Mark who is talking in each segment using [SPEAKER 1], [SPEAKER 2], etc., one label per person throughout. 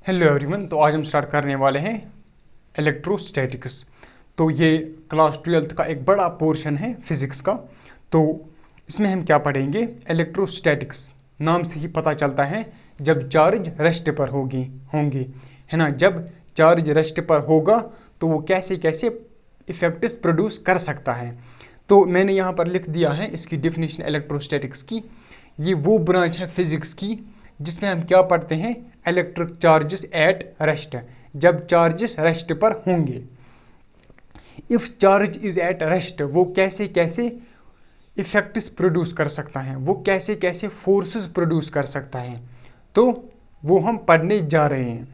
[SPEAKER 1] Hello everyone. तो आज हम स्टार्ट करने वाले हैं इलेक्ट्रोस्टैटिक्स। तो ये क्लास 12th का एक बड़ा पोर्शन है फिज़िक्स का। तो इसमें हम क्या पढ़ेंगे, इलेक्ट्रोस्टैटिक्स। नाम से ही पता चलता है जब चार्ज रेस्ट पर होंगे, है ना। जब चार्ज रेस्ट पर होगा तो वो कैसे कैसे इफेक्ट्स प्रोड्यूस कर सकता है। तो मैंने यहाँ पर लिख दिया है इसकी डेफिनेशन इलेक्ट्रोस्टैटिक्स की। ये वो ब्रांच है फिज़िक्स की जिसमें हम क्या पढ़ते हैं, इलेक्ट्रिक चार्जेस एट रेस्ट, जब चार्जेस रेस्ट पर होंगे। If charge is at rest, वो कैसे कैसे इफेक्ट्स प्रोड्यूस कर सकता है, वो कैसे कैसे फोर्सेस प्रोड्यूस कर सकता है, तो वो हम पढ़ने जा रहे हैं।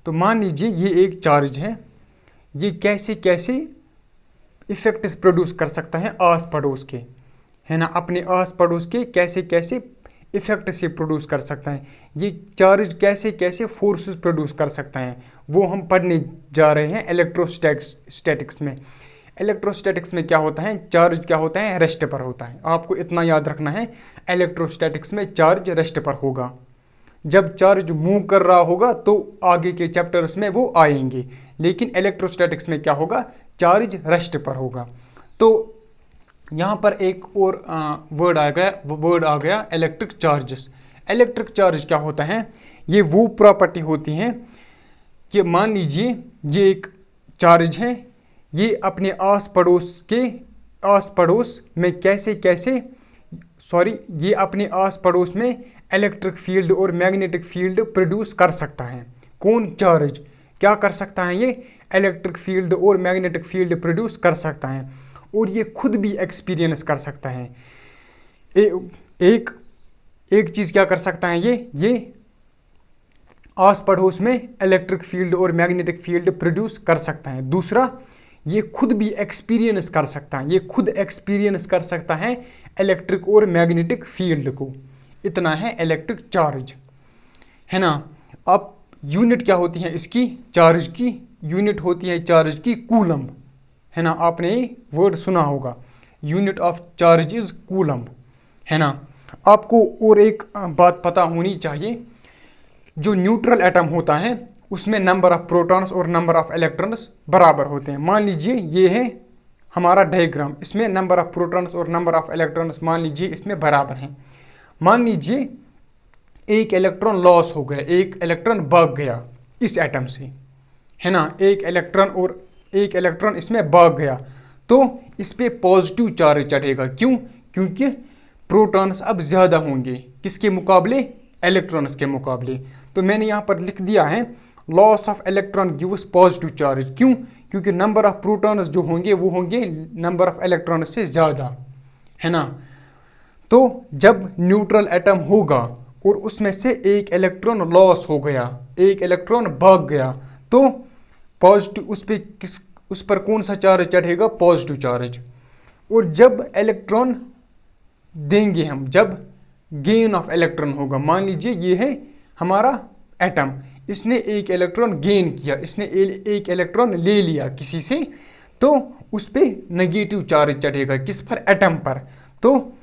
[SPEAKER 1] तो मान लीजिए ये एक चार्ज है, ये कैसे कैसे इफेक्ट्स प्रोड्यूस कर सकता है आस पड़ोस के, है ना। अपने आस पड़ोस के कैसे कैसे इफेक्ट से प्रोड्यूस कर सकता है, ये चार्ज कैसे कैसे फोर्सेस प्रोड्यूस कर सकता है, वो हम पढ़ने जा रहे हैं इलेक्ट्रोस्टैटिक्स में। इलेक्ट्रोस्टैटिक्स में क्या होता है, चार्ज क्या होता है, रेस्ट पर होता है। आपको इतना याद रखना है, इलेक्ट्रोस्टैटिक्स में चार्ज रेस्ट पर होगा। जब चार्ज मूव कर रहा होगा तो आगे के चैप्टर्स में वो आएंगे, लेकिन इलेक्ट्रोस्टैटिक्स में क्या होगा, चार्ज रेस्ट पर होगा। तो यहाँ पर एक और वर्ड आ गया इलेक्ट्रिक चार्जेस। इलेक्ट्रिक चार्ज क्या होता है, ये वो प्रॉपर्टी होती हैं कि मान लीजिए ये एक चार्ज है, ये अपने आस पड़ोस में ये अपने आस पड़ोस में इलेक्ट्रिक फील्ड और मैग्नेटिक फील्ड प्रोड्यूस कर सकता है। कौन चार्ज क्या कर सकता है, ये इलेक्ट्रिक फील्ड और मैग्नेटिक फील्ड प्रोड्यूस कर सकता है, और ये खुद भी एक्सपीरियंस कर सकता है। एक चीज़ क्या कर सकता है, ये आस पड़ोस में इलेक्ट्रिक फील्ड और मैग्नेटिक फील्ड प्रोड्यूस कर सकता है। दूसरा, ये खुद भी एक्सपीरियंस कर सकता है, ये खुद एक्सपीरियंस कर सकता है इलेक्ट्रिक और मैग्नेटिक फील्ड को। इतना है इलेक्ट्रिक चार्ज, है ना। अब यूनिट क्या होती है इसकी, चार्ज की यूनिट होती है चार्ज की कूलम, है ना। आपने ये वर्ड सुना होगा, unit of charge is coulomb, है ना। आपको और एक बात पता होनी चाहिए, जो न्यूट्रल एटम होता है उसमें नंबर ऑफ प्रोटॉन्स और नंबर ऑफ इलेक्ट्रॉन्स बराबर होते हैं। मान लीजिए ये है हमारा डायग्राम, इसमें नंबर ऑफ प्रोटॉन्स और नंबर ऑफ इलेक्ट्रॉन्स मान लीजिए इसमें बराबर हैं। मान लीजिए एक इलेक्ट्रॉन लॉस हो गया, एक इलेक्ट्रॉन भाग गया इस एटम से, है ना। एक इलेक्ट्रॉन इसमें भाग गया तो इस पर पॉजिटिव चार्ज चढ़ेगा। क्यों? क्योंकि प्रोटॉन्स अब ज़्यादा होंगे किसके मुकाबले, इलेक्ट्रॉन्स के मुकाबले। तो मैंने यहाँ पर लिख दिया है loss of electron gives positive charge. क्यों? क्योंकि नंबर ऑफ प्रोटॉन्स जो होंगे वो होंगे नंबर ऑफ इलेक्ट्रॉन्स से ज़्यादा, है ना। तो जब न्यूट्रल एटम होगा और उसमें से एक इलेक्ट्रॉन लॉस हो गया, एक इलेक्ट्रॉन भाग गया, तो पॉजिटिव उस पर कौन सा चार्ज चढ़ेगा, पॉजिटिव चार्ज। और जब इलेक्ट्रॉन देंगे हम, जब गेन ऑफ इलेक्ट्रॉन होगा, मान लीजिए ये है हमारा एटम, इसने एक इलेक्ट्रॉन गेन किया, इसने एक इलेक्ट्रॉन ले लिया किसी से, तो उस पर नेगेटिव चार्ज चढ़ेगा, किस पर, एटम पर। तो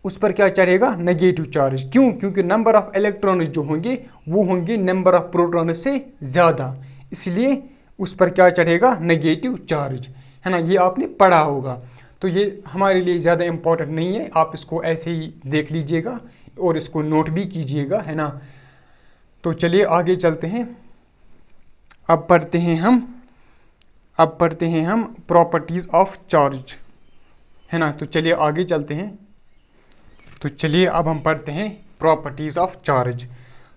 [SPEAKER 1] उस पर क्या चढ़ेगा, नेगेटिव चार्ज। क्यों? क्योंकि नंबर ऑफ इलेक्ट्रॉन जो होंगे वो होंगे नंबर ऑफ प्रोटॉन से ज़्यादा, इसलिए उस पर क्या चढ़ेगा, नेगेटिव चार्ज, है ना। ये आपने पढ़ा होगा, तो ये हमारे लिए ज़्यादा इम्पोर्टेंट नहीं है, आप इसको ऐसे ही देख लीजिएगा और इसको नोट भी कीजिएगा, है ना। तो चलिए आगे चलते हैं। अब पढ़ते हैं हम प्रॉपर्टीज़ ऑफ चार्ज, है ना। तो चलिए आगे चलते हैं। तो चलिए अब हम पढ़ते हैं प्रॉपर्टीज़ ऑफ चार्ज।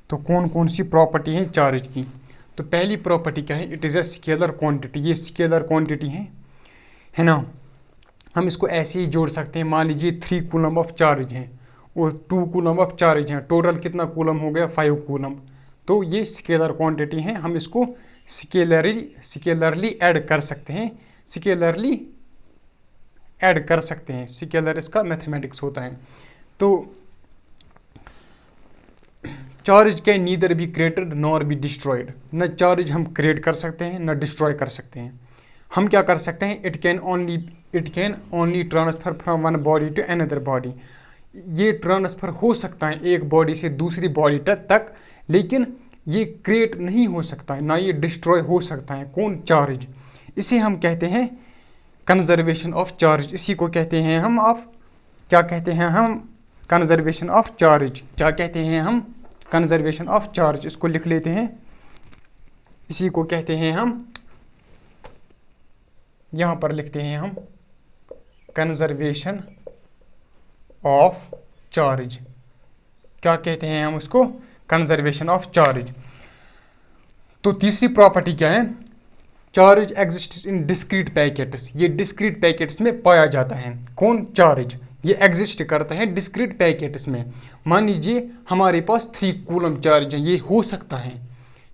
[SPEAKER 1] तो कौन कौन सी प्रॉपर्टी है चार्ज की। तो पहली प्रॉपर्टी क्या है, it is a scalar quantity. ये स्केलर क्वांटिटी है ना। हम इसको ऐसे ही जोड़ सकते हैं, मान लीजिए 3 कूलम ऑफ चार्ज हैं और 2 कूलम ऑफ चार्ज हैं, टोटल कितना कूलम हो गया, 5 कूलम। तो ये स्केलर क्वांटिटी है, हम इसको स्केलरली ऐड कर सकते हैं, स्केलर इसका मैथमेटिक्स होता है। तो charge can neither be created nor be destroyed, न चार्ज हम क्रिएट कर सकते हैं न डिस्ट्रॉय कर सकते हैं। हम क्या कर सकते हैं, it can only transfer from one body to another body. ये ट्रांसफ़र हो सकता है एक बॉडी से दूसरी बॉडी तक, लेकिन ये क्रिएट नहीं हो सकता है, ना ये डिस्ट्रॉय हो सकता है। कौन? चार्ज। इसे हम कहते हैं कंजर्वेशन ऑफ चार्ज। इसी को कहते हैं हम क्या कहते हैं हम? Conservation of charge. क्या कहते हैं हम? Conservation of charge. इसको लिख लेते हैं। इसी को कहते हैं हम, यहां पर लिखते हैं हम, कंजर्वेशन ऑफ चार्ज। क्या कहते हैं हम उसको? Conservation of charge. तो तीसरी प्रॉपर्टी क्या है? चार्ज एग्जिस्ट्स इन डिस्क्रीट पैकेट्स। ये डिस्क्रीट पैकेट्स में पाया जाता है। कौन? चार्ज। ये एग्जिस्ट करता है डिस्क्रीट पैकेट्स में। मान लीजिए हमारे पास 3 कूलम चार्ज है, ये हो सकता है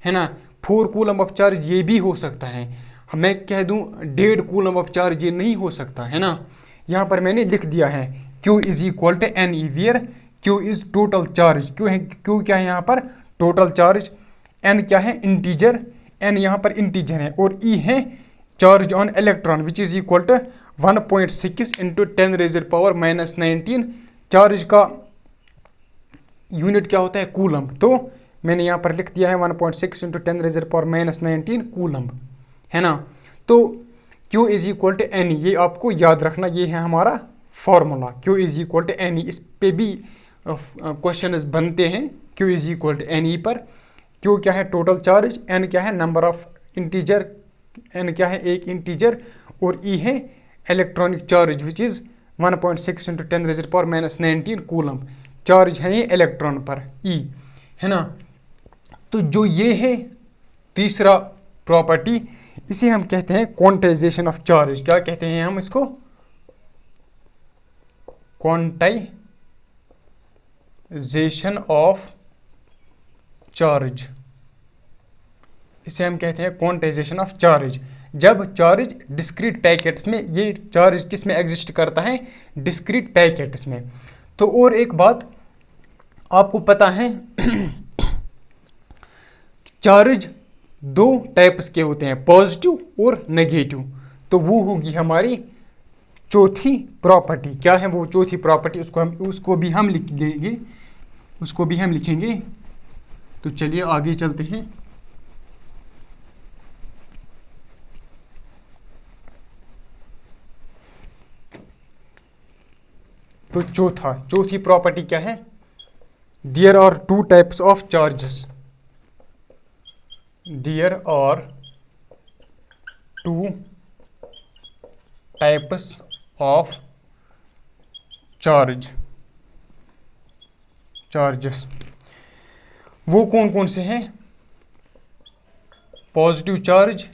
[SPEAKER 1] ना। 4 कूलम ऑफ चार्ज ये भी हो सकता है। मैं कह दूं 1.5 कूलम ऑफ चार्ज ये नहीं हो सकता है ना। यहाँ पर मैंने लिख दिया है Q is equal to n e, where Q is total charge. क्यों है? Q क्या है यहाँ पर? Total charge. N क्या है? इंटीजर। N यहाँ पर इंटीजर है। और E है charge on electron which is equal to 1.6 into 10⁻⁻19। Charge का यूनिट क्या होता है? कूलम। तो मैंने यहाँ पर लिख दिया है 1.6 इंटू 10⁻⁻19 कूलम, है ना। तो Q is equal to n e, ये आपको याद रखना, ये है हमारा formula. Q is equal to n e. इस पे भी क्वेश्चन बनते हैं Q is equal to n e पर। Q क्या है? Total charge. N क्या है? Number of integer. N क्या है? एक इंटीजर। और E है electronic charge which is 1.6 into 10⁻⁻19 coulomb. Charge है ये इलेक्ट्रॉन पर, E, है ना। तो जो ये है तीसरा प्रॉपर्टी, इसे हम कहते हैं क्वांटाइजेशन ऑफ चार्ज। क्या कहते हैं हम इसको? Quantization of charge. इसे हम कहते हैं क्वांटाइजेशन ऑफ चार्ज। जब चार्ज डिस्क्रीट पैकेट्स में, ये चार्ज किस में एग्जिस्ट करता है? डिस्क्रीट पैकेट्स में। तो और एक बात आपको पता है चार्ज 2 टाइप्स के होते हैं, पॉजिटिव और नेगेटिव। तो वो होगी हमारी चौथी प्रॉपर्टी। क्या है वो चौथी प्रॉपर्टी? उसको भी हम लिखेंगे। तो चलिए आगे चलते हैं। तो चौथी प्रॉपर्टी क्या है? There are 2 types of charges. There are 2 types of charges. वो कौन कौन से हैं? पॉजिटिव चार्ज,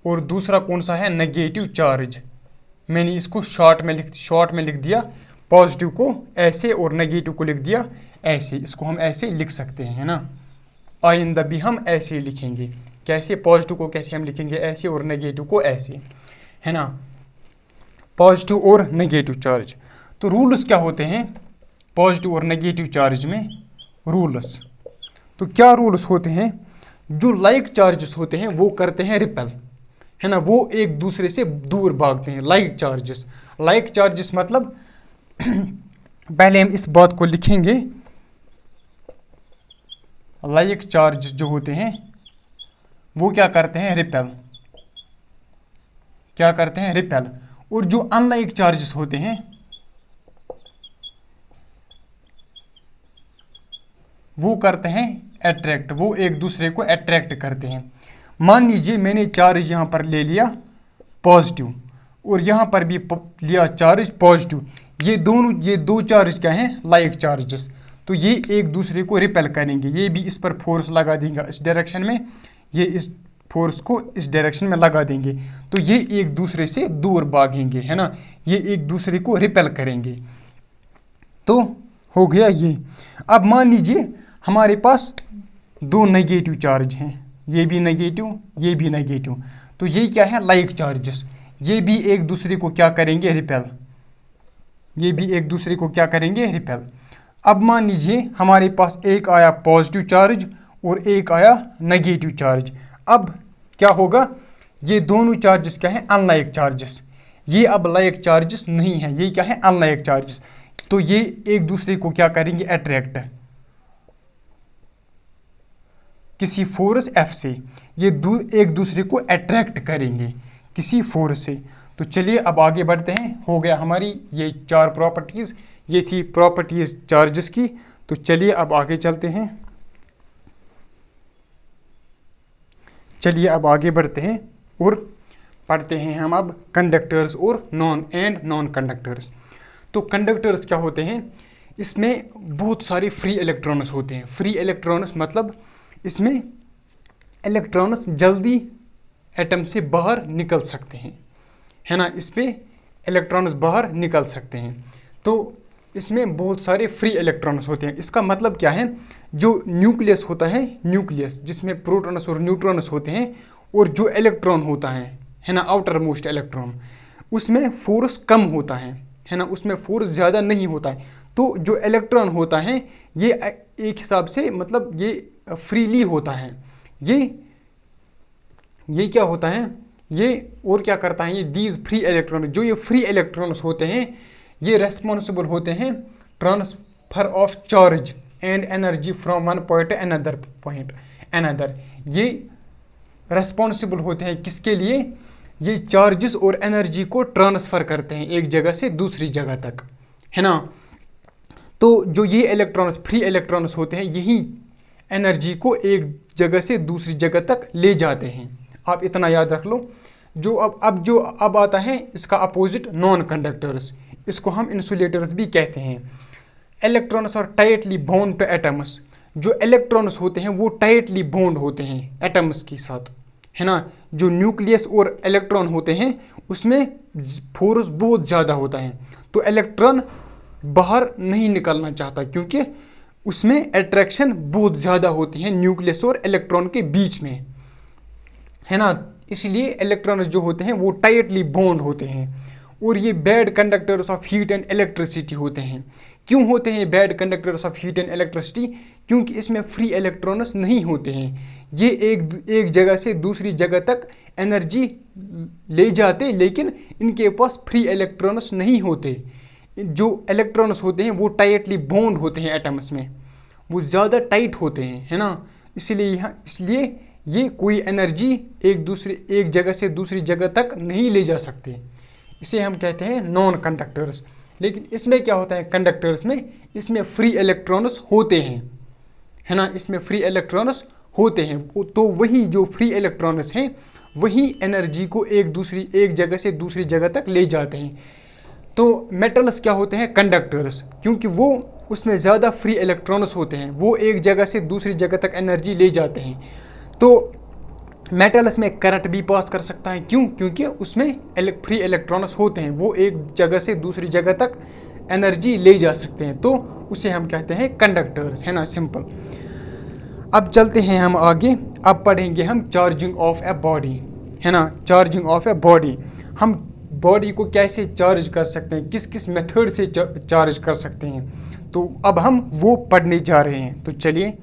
[SPEAKER 1] और दूसरा कौन सा है? Negative charge. मैंने इसको शॉर्ट में लिख दिया। पॉजिटिव को ऐसे और नेगेटिव को लिख दिया ऐसे। इसको हम ऐसे लिख सकते हैं, है ना। आइंदा भी हम ऐसे ही लिखेंगे। कैसे? पॉजिटिव को कैसे हम लिखेंगे? ऐसे, और नेगेटिव को ऐसे, है ना। पॉजिटिव और नेगेटिव चार्ज। तो रूल्स क्या होते हैं पॉजिटिव और नेगेटिव चार्ज में? रूल्स, तो क्या रूल्स होते हैं? जो लाइक चार्जेस होते हैं वो करते हैं रिपेल, है ना। वो एक दूसरे से दूर भागते हैं। लाइक चार्जेस मतलब पहले हम इस बात को लिखेंगे। लाइक चार्ज जो होते हैं वो क्या करते हैं? रिपेल। और जो अनलाइक चार्जेस होते हैं वो करते हैं अट्रैक्ट। वो एक दूसरे को अट्रैक्ट करते हैं। मान लीजिए मैंने चार्ज यहाँ पर ले लिया पॉजिटिव, और यहाँ पर भी लिया चार्ज पॉजिटिव। ये दो चार्ज क्या हैं? Like charges. तो ये एक दूसरे को रिपेल करेंगे। ये भी इस पर फोर्स लगा देंगे इस डायरेक्शन में, ये इस फोर्स को इस डायरेक्शन में लगा देंगे। तो ये एक दूसरे से दूर भागेंगे, है ना। ये एक दूसरे को रिपेल करेंगे। तो हो गया ये। अब मान लीजिए हमारे पास 2 नेगेटिव चार्ज हैं, ये भी नेगेटिव, ये भी नेगेटिव। तो ये क्या है? Like charges. ये भी एक दूसरे को क्या करेंगे? रिपेल। ये भी एक दूसरे को क्या करेंगे? रिपेल। अब मान लीजिए हमारे पास एक आया पॉजिटिव चार्ज और एक आया नेगेटिव चार्ज। अब क्या होगा? ये दोनों चार्जेस क्या हैं? Unlike charges. ये अब लाइक चार्जेस नहीं है, ये क्या है? Unlike charges. तो ये एक दूसरे को क्या करेंगे? अट्रैक्ट। किसी फोर्स F से, ये एक दूसरे को अट्रैक्ट करेंगे किसी फोर्स से। तो चलिए अब आगे बढ़ते हैं। हो गया हमारी ये 4 प्रॉपर्टीज़, ये थी प्रॉपर्टीज़ चार्जेस की। तो चलिए अब आगे चलते हैं। चलिए अब आगे बढ़ते हैं और पढ़ते हैं हम अब कंडक्टर्स और नॉन कंडक्टर्स। तो कंडक्टर्स क्या होते हैं, इसमें बहुत सारे फ्री इलेक्ट्रॉन्स होते हैं। फ्री इलेक्ट्रॉन्स मतलब इसमें इलेक्ट्रॉन्स जल्दी एटम से बाहर निकल सकते हैं, है ना, इस पे इलेक्ट्रॉन्स बाहर निकल सकते हैं। तो इसमें बहुत सारे फ्री इलेक्ट्रॉन्स होते हैं। इसका मतलब क्या है, जो न्यूक्लियस होता है, न्यूक्लियस जिसमें प्रोटॉन्स और न्यूट्रॉन्स होते हैं, और जो इलेक्ट्रॉन होता है ना, आउटर मोस्ट इलेक्ट्रॉन, उसमें फोर्स कम होता है ना, उसमें फोर्स ज़्यादा नहीं होता है। तो जो इलेक्ट्रॉन होता है ये एक हिसाब से मतलब ये फ्रीली होता है। ये क्या होता है, ये और क्या करता है, ये दीज फ्री इलेक्ट्रॉन, जो ये फ्री इलेक्ट्रॉन्स होते हैं ये रेस्पॉन्सिबल होते हैं transfer of charge and energy from one point another. ये रेस्पॉन्सिबल होते हैं किसके लिए, ये चार्जेस और एनर्जी को ट्रांसफ़र करते हैं एक जगह से दूसरी जगह तक, है ना। तो जो ये इलेक्ट्रॉन्स फ्री इलेक्ट्रॉन्स होते हैं यही एनर्जी को एक जगह से दूसरी जगह तक ले जाते हैं। आप इतना याद रख लो। जो अब आता है इसका अपोजिट नॉन कंडक्टर्स, इसको हम इंसुलेटर्स भी कहते हैं। इलेक्ट्रॉन्स और टाइटली बॉन्ड टू एटम्स, जो इलेक्ट्रॉन्स होते हैं वो टाइटली बॉन्ड होते हैं एटम्स के साथ, है ना। जो न्यूक्लियस और इलेक्ट्रॉन होते हैं उसमें फोर्स बहुत ज़्यादा होता है, तो इलेक्ट्रॉन बाहर नहीं निकलना चाहता क्योंकि उसमें अट्रैक्शन बहुत ज़्यादा होती है न्यूक्लियस और इलेक्ट्रॉन के बीच में, है ना। इसलिए इलेक्ट्रॉन्स जो होते हैं वो टाइटली बॉन्ड होते हैं। और ये bad conductors of heat and electricity होते हैं। क्यों होते हैं bad conductors of heat and electricity, क्योंकि इसमें फ्री इलेक्ट्रॉन्स नहीं होते हैं। ये एक जगह से दूसरी जगह तक एनर्जी ले जाते, लेकिन इनके पास फ्री इलेक्ट्रॉन्स नहीं होते। जो इलेक्ट्रॉन्स होते हैं वो टाइटली बॉन्ड होते हैं एटम्स में, वो ज़्यादा टाइट होते हैं, है ना। इसलिए ये कोई एनर्जी एक जगह से दूसरी जगह तक नहीं ले जा सकते। इसे हम कहते हैं नॉन कंडक्टर्स। लेकिन इसमें क्या होता है कंडक्टर्स में, इसमें फ्री इलेक्ट्रॉन्स होते हैं, है ना, इसमें फ्री इलेक्ट्रॉन्स होते हैं। तो वही जो फ्री इलेक्ट्रॉन्स हैं वही एनर्जी को एक जगह से दूसरी जगह तक ले जाते हैं। तो मेटल्स क्या होते हैं कंडक्टर्स, क्योंकि वो उसमें ज़्यादा फ्री इलेक्ट्रॉन्स होते हैं, वो एक जगह से दूसरी जगह तक एनर्जी ले जाते हैं। तो मेटल्स में करंट भी पास कर सकता है, क्यों, क्योंकि उसमें फ्री इलेक्ट्रॉन्स होते हैं, वो एक जगह से दूसरी जगह तक एनर्जी ले जा सकते हैं। तो उसे हम कहते हैं कंडक्टर्स, है ना, सिंपल। अब चलते हैं हम आगे। अब पढ़ेंगे हम चार्जिंग ऑफ ए बॉडी, है ना, चार्जिंग ऑफ ए बॉडी। हम बॉडी को कैसे चार्ज कर सकते हैं, किस किस मेथड से चार्ज कर सकते हैं, तो अब हम वो पढ़ने जा रहे हैं। तो चलिए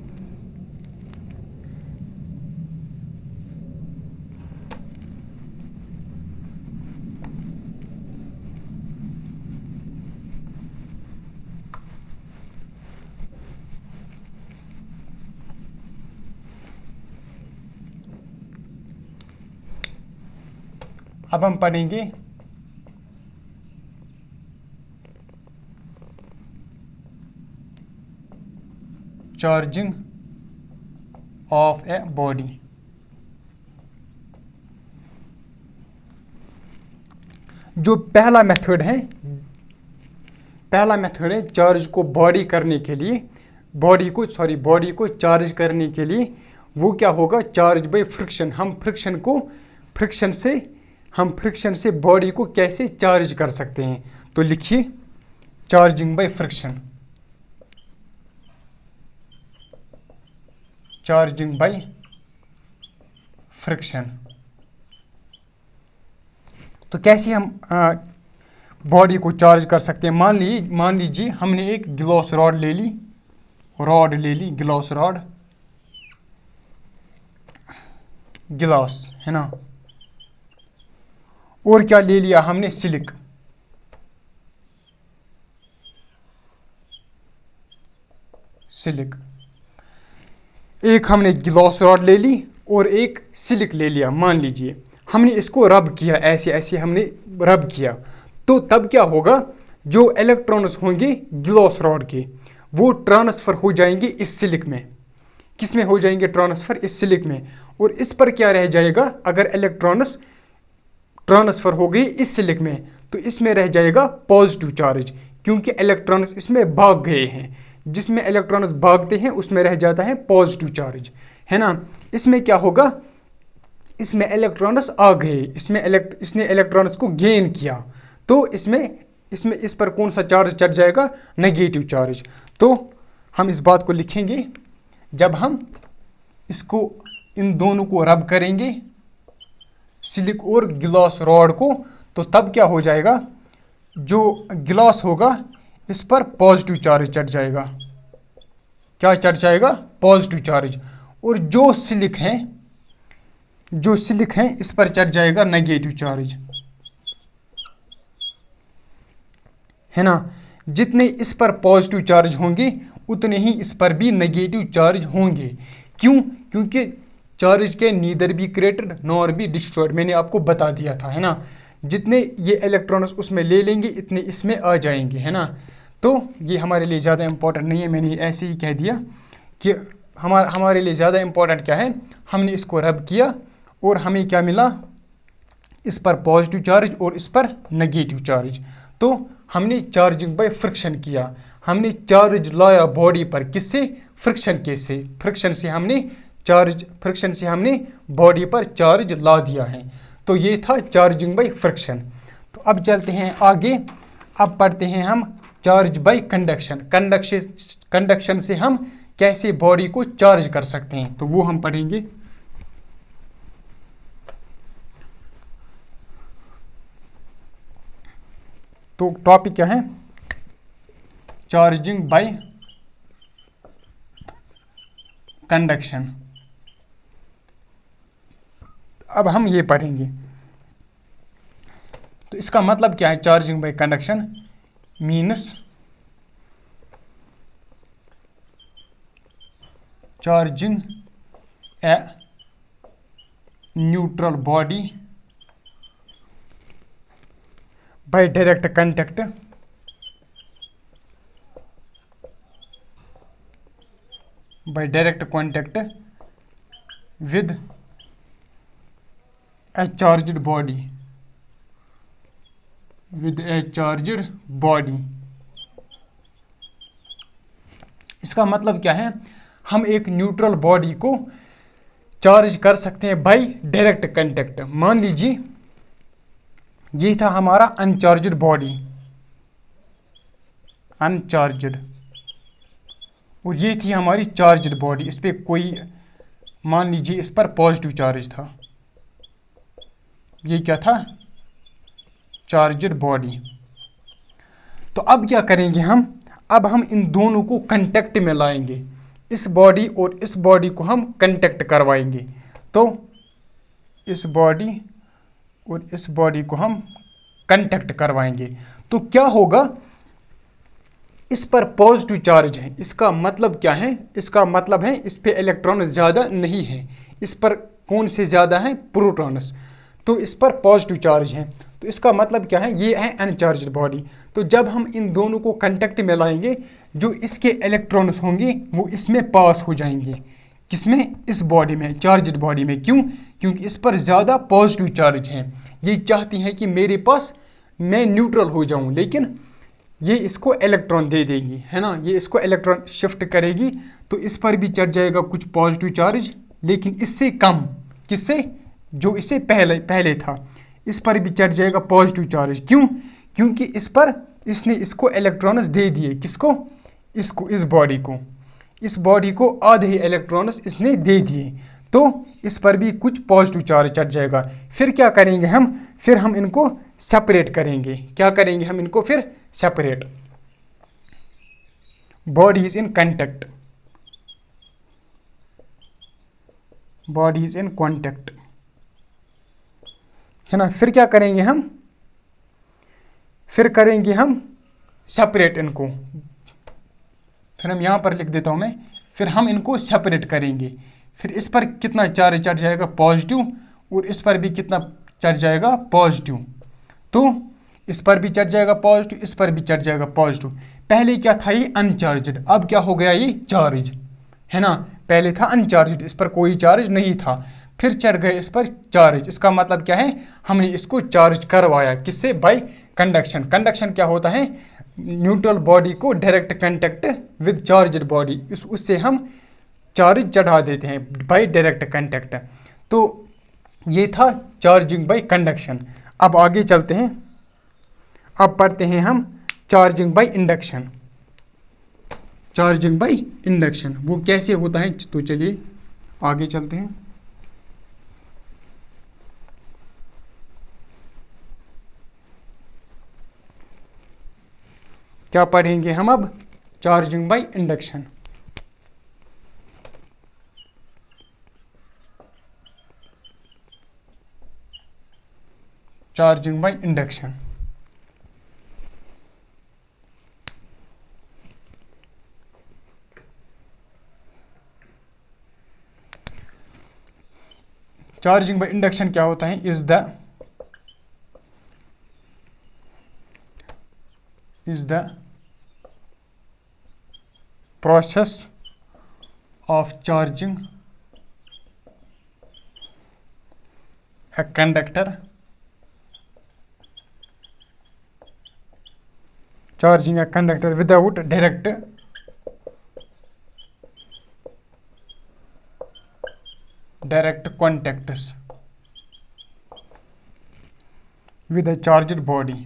[SPEAKER 1] अब हम पढ़ेंगे चार्जिंग ऑफ ए बॉडी। जो पहला मेथड है चार्ज को बॉडी करने के लिए, बॉडी को चार्ज करने के लिए वो क्या होगा, चार्ज बाय फ्रिक्शन। हम फ्रिक्शन से बॉडी को कैसे चार्ज कर सकते हैं, तो लिखिए charging by friction. Charging by friction. तो कैसे हम बॉडी को चार्ज कर सकते हैं। मान लीजिए हमने एक ग्लास रॉड ले ली, ग्लास रॉड, गिलास, है ना। और क्या ले लिया हमने, सिलिक। एक हमने ग्लास रॉड ले ली और एक सिलिक ले लिया, मान लीजिए हमने इसको रब किया, ऐसे ऐसे हमने रब किया, तो तब क्या होगा, जो इलेक्ट्रॉन्स होंगे ग्लास रॉड के वो ट्रांसफ़र हो जाएंगे इस सिलिक में। किस में हो जाएंगे ट्रांसफ़र? इस सिलिक में। और इस पर क्या रह जाएगा, अगर इलेक्ट्रॉन्स ट्रांसफ़र हो गई इस सिलिक में तो इसमें रह जाएगा पॉजिटिव चार्ज, क्योंकि इलेक्ट्रॉन्स इसमें भाग गए हैं। जिसमें इलेक्ट्रॉन्स भागते हैं उसमें रह जाता है पॉजिटिव चार्ज, है ना। इसमें क्या होगा, इसमें इलेक्ट्रॉन्स आ गए, इसने इलेक्ट्रॉन्स को गेन किया, तो इसमें इस पर कौन सा चार्ज चढ़ जाएगा, नेगेटिव चार्ज। तो हम इस बात को लिखेंगे, जब हम इसको इन दोनों को रब करेंगे सिलिक और गिलास रॉड को, तो तब क्या हो जाएगा, जो गिलास होगा इस पर पॉजिटिव चार्ज चढ़ जाएगा। क्या चढ़ जाएगा? Positive charge. और जो सिलिक है इस पर चढ़ जाएगा नेगेटिव चार्ज, है ना। जितने इस पर पॉजिटिव चार्ज होंगे उतने ही इस पर भी नेगेटिव चार्ज होंगे। क्यों? क्योंकि चार्ज के neither be created nor be destroyed, मैंने आपको बता दिया था, है ना। जितने ये इलेक्ट्रॉन्स उसमें ले लेंगे इतने इसमें आ जाएंगे, है ना। तो ये हमारे लिए ज़्यादा इंपॉर्टेंट नहीं है, मैंने ऐसे ही कह दिया कि हमारे लिए ज़्यादा इंपॉर्टेंट क्या है, हमने इसको रब किया और हमें क्या मिला, इस पर पॉजिटिव चार्ज और इस पर नेगेटिव चार्ज। तो हमने चार्जिंग बाय फ्रिक्शन किया, हमने चार्ज लाया बॉडी पर, किससे? फ्रिक्शन के से, फ्रिक्शन से हमने बॉडी पर चार्ज ला दिया है। तो ये था चार्जिंग बाय फ्रिक्शन। तो अब चलते हैं आगे, अब पढ़ते हैं हम चार्ज बाय कंडक्शन। कंडक्शन से हम कैसे बॉडी को चार्ज कर सकते हैं, तो वो हम पढ़ेंगे। तो टॉपिक क्या है, चार्जिंग बाय कंडक्शन। अब हम ये पढ़ेंगे, तो इसका मतलब क्या है, charging by conduction means charging a neutral body by direct contact with a charged body, इसका मतलब क्या है, हम एक न्यूट्रल बॉडी को चार्ज कर सकते हैं बाय डायरेक्ट कंटेक्ट। मान लीजिए ये था हमारा अनचार्जड बॉडी, और ये थी हमारी चार्जड बॉडी। इस पर कोई, मान लीजिए इस पर पॉजिटिव चार्ज था, ये क्या था, चार्जड बॉडी। तो अब क्या करेंगे हम, अब हम इन दोनों को कांटेक्ट में लाएंगे, इस बॉडी और इस बॉडी को हम कांटेक्ट करवाएंगे। तो इस बॉडी और इस बॉडी को हम कांटेक्ट करवाएंगे, तो क्या होगा, इस पर पॉजिटिव चार्ज है। इसका मतलब क्या है, इसका मतलब है इस पे इलेक्ट्रॉन ज़्यादा नहीं है, इस पर कौन से ज़्यादा हैं, प्रोटॉन्स। तो इस पर पॉजिटिव चार्ज है, तो इसका मतलब क्या है, ये है अनचार्जड बॉडी। तो जब हम इन दोनों को कांटेक्ट में लाएंगे, जो इसके इलेक्ट्रॉन्स होंगे वो इसमें पास हो जाएंगे, किसमें, इस बॉडी में, चार्जड बॉडी में। क्यों? क्योंकि इस पर ज़्यादा पॉजिटिव चार्ज है। ये चाहती हैं कि मेरे पास, मैं न्यूट्रल हो जाऊं, लेकिन ये इसको इलेक्ट्रॉन दे देगी, है ना। ये इसको इलेक्ट्रॉन शिफ्ट करेगी, तो इस पर भी चढ़ जाएगा कुछ पॉजिटिव चार्ज, लेकिन इससे कम, किससे, जो इससे पहले था, इस पर भी चढ़ जाएगा पॉजिटिव चार्ज। क्यों? क्योंकि इस पर इसने इसको इलेक्ट्रॉन्स दे दिए, किसको, इसको, इस बॉडी को आधे इलेक्ट्रॉन्स इसने दे दिए, तो इस पर भी कुछ पॉजिटिव चार्ज चढ़ जाएगा। फिर क्या करेंगे हम, फिर हम इनको सेपरेट करेंगे। क्या करेंगे हम इनको फिर सेपरेट, बॉडीज इन कांटेक्ट, है ना। फिर क्या करेंगे हम, फिर करेंगे हम सेपरेट इनको। फिर हम यहाँ पर लिख देता हूँ मैं, फिर हम इनको सेपरेट करेंगे, फिर इस पर कितना चार्ज चढ़ जाएगा पॉजिटिव, और इस पर भी कितना चढ़ जाएगा पॉजिटिव। तो इस पर भी चढ़ जाएगा पॉजिटिव, इस पर भी चढ़ जाएगा पॉजिटिव। पहले क्या था ये अनचार्जड, अब क्या हो गया ये चार्ज, है ना। पहले था अनचार्जड, इस पर कोई चार्ज नहीं था, फिर चढ़ गए इस पर चार्ज। इसका मतलब क्या है, हमने इसको चार्ज करवाया, किससे, बाय कंडक्शन। कंडक्शन क्या होता है, न्यूट्रल बॉडी को direct contact with charged body, उससे हम चार्ज चढ़ा देते हैं बाय डायरेक्ट कंटेक्ट। तो ये था चार्जिंग बाय कंडक्शन। अब आगे चलते हैं, अब पढ़ते हैं हम charging by induction. Charging by induction वो कैसे होता है, तो चलिए आगे चलते हैं। क्या पढ़ेंगे हम अब, charging by induction. Charging by induction. Charging by induction क्या होता है, is the process of charging a conductor, charging a conductor without direct contacts with a charged body।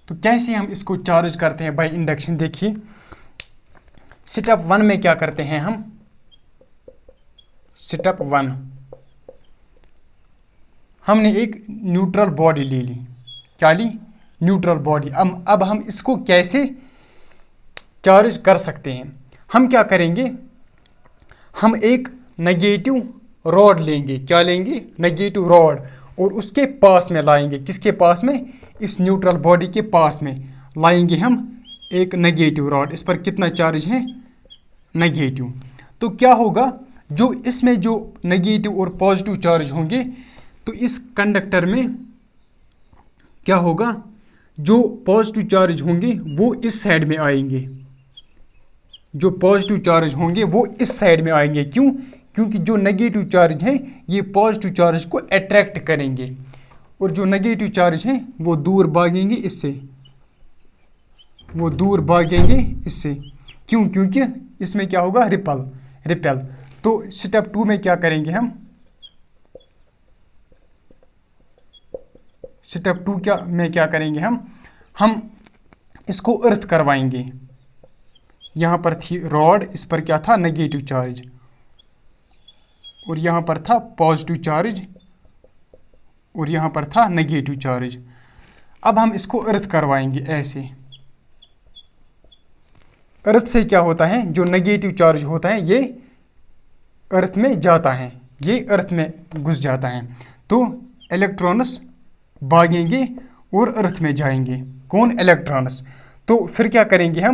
[SPEAKER 1] तो कैसे हम इसको चार्ज करते हैं बाय इंडक्शन, देखिए स्टेप 1 में क्या करते हैं हम, स्टेप 1 हमने एक न्यूट्रल बॉडी ले ली, क्या ली, न्यूट्रल बॉडी। अब हम इसको कैसे चार्ज कर सकते हैं, हम क्या करेंगे, हम एक नेगेटिव रॉड लेंगे, क्या लेंगे, नेगेटिव रॉड, और उसके पास में लाएंगे, किसके पास में, इस न्यूट्रल बॉडी के पास में लाएंगे हम एक नेगेटिव रॉड। इस पर कितना चार्ज है, नेगेटिव। तो क्या होगा, जो इसमें जो नेगेटिव और पॉजिटिव चार्ज होंगे, तो इस कंडक्टर में क्या होगा, जो पॉजिटिव चार्ज होंगे वो इस साइड में आएंगे, जो पॉजिटिव चार्ज होंगे वो इस साइड में आएंगे। क्यों, क्योंकि जो नेगेटिव चार्ज हैं ये पॉजिटिव चार्ज को अट्रैक्ट करेंगे, और जो नेगेटिव चार्ज हैं वो दूर भागेंगे इससे, वो दूर भागेंगे इससे। क्यों, क्योंकि इसमें क्या होगा, रिपेल। तो स्टेप 2 में क्या करेंगे हम, स्टेप 2 में क्या करेंगे हम इसको अर्थ करवाएंगे। यहाँ पर थी रॉड, इस पर क्या था, नेगेटिव चार्ज, और यहाँ पर था पॉजिटिव चार्ज, और यहाँ पर था नेगेटिव चार्ज। अब हम इसको अर्थ करवाएंगे ऐसे। अर्थ से क्या होता है, जो नेगेटिव चार्ज होता है ये अर्थ में जाता है, ये अर्थ में घुस जाता है, तो इलेक्ट्रॉन्स भागेंगे और अर्थ में जाएंगे। कौन, इलेक्ट्रॉन्स। तो फिर क्या करेंगे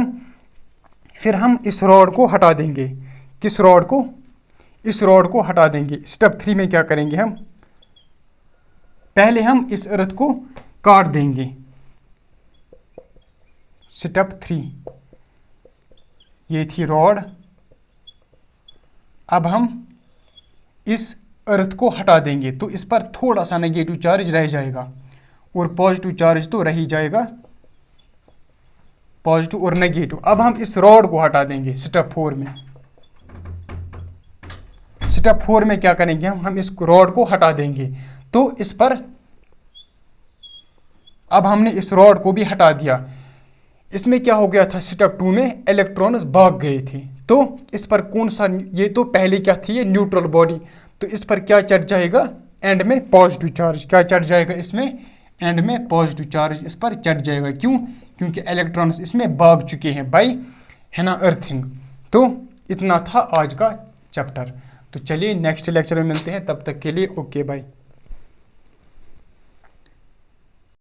[SPEAKER 1] फिर हम इस रॉड को हटा देंगे, किस रॉड को, इस रॉड को हटा देंगे। स्टेप 3 में क्या करेंगे पहले हम इस अर्थ को काट देंगे। स्टेप 3, ये थी रॉड, अब हम इस अर्थ को हटा देंगे, तो इस पर थोड़ा सा नेगेटिव चार्ज रह जाएगा, और पॉजिटिव चार्ज तो रह ही जाएगा, पॉजिटिव और नेगेटिव। अब हम इस रॉड को हटा देंगे स्टेप 4 में। स्टेप 4 में क्या करेंगे हम इस रॉड को हटा देंगे, तो इस पर, अब हमने इस रॉड को भी हटा दिया। इसमें क्या हो गया था, स्टेप 2 में इलेक्ट्रॉन्स भाग गए थे, तो इस पर कौन सा, ये तो पहले क्या थी, ये न्यूट्रल बॉडी, तो इस पर क्या चढ़ जाएगा, एंड में पॉजिटिव चार्ज, क्या चढ़ जाएगा इसमें, एंड में पॉजिटिव चार्ज इस पर चढ़ जाएगा। क्यों, क्योंकि इलेक्ट्रॉन्स इसमें भाग चुके हैं बाय, है ना, अर्थिंग। तो इतना था आज का चैप्टर। तो चलिए नेक्स्ट लेक्चर में मिलते हैं, तब तक के लिए ओके बाय।